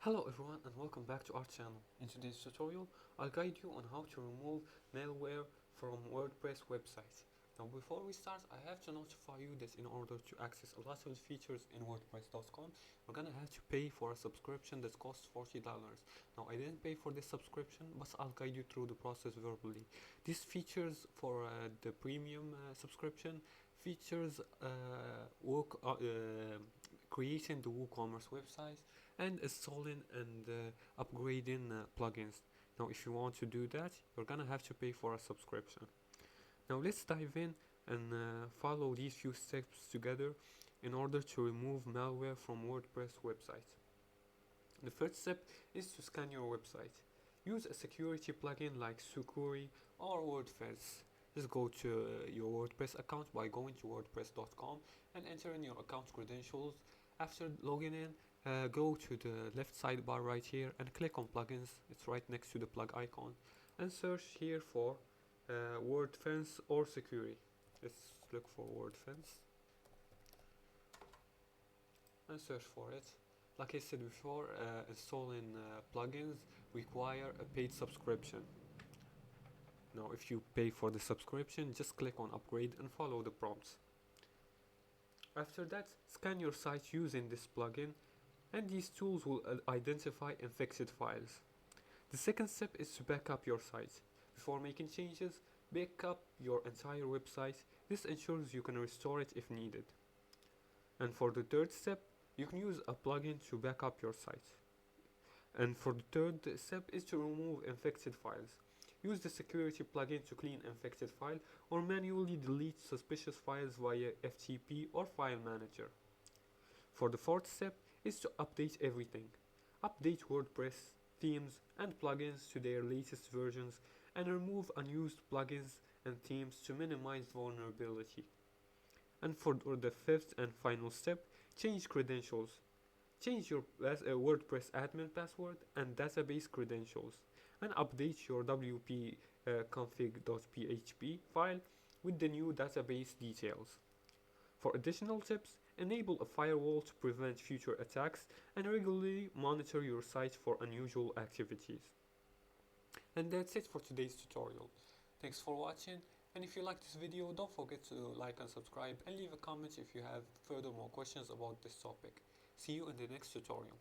Hello everyone and welcome back to our channel. In today's tutorial, I'll guide you on how to remove malware from WordPress websites. Now before we start, I have to notify you that in order to access a lot of the features in WordPress.com, we're gonna have to pay for a subscription that costs $40. Now I didn't pay for this subscription, but I'll guide you through the process verbally. These features for the premium subscription features creating the WooCommerce website and installing and upgrading plugins. Now if you want to do that, you're gonna have to pay for a subscription. Now let's dive in and follow these few steps together in order to remove malware from WordPress website. The first step is to scan your website. Use a security plugin like Sucuri or WordPress. Just go to your WordPress account by going to wordpress.com and enter in your account credentials. After logging in, go to the left sidebar right here and click on plugins. It's right next to the plug icon, and search here for WordFence or Sucuri. Let's look for WordFence and search for it. Like I said before, installing plugins require a paid subscription. Now if you pay for the subscription, just click on upgrade and follow the prompts. After that, scan your site using this plugin, and these tools will identify infected files. The second step is to back up your site. Before making changes, back up your entire website. This ensures you can restore it if needed. And for the third step, you can use a plugin to back up your site. And for the third step is to remove infected files. Use the security plugin to clean infected file or manually delete suspicious files via FTP or file manager. For the fourth step is to update everything. Update WordPress, themes and plugins to their latest versions and remove unused plugins and themes to minimize vulnerability. And for the fifth and final step, change credentials. Change your WordPress admin password and database credentials, and update your wp config.php file with the new database details. For additional tips, enable a firewall to prevent future attacks and regularly monitor your site for unusual activities. And that's it for today's tutorial. Thanks for watching, and if you like this video, don't forget to like and subscribe and leave a comment if you have further more questions about this topic. See you in the next tutorial.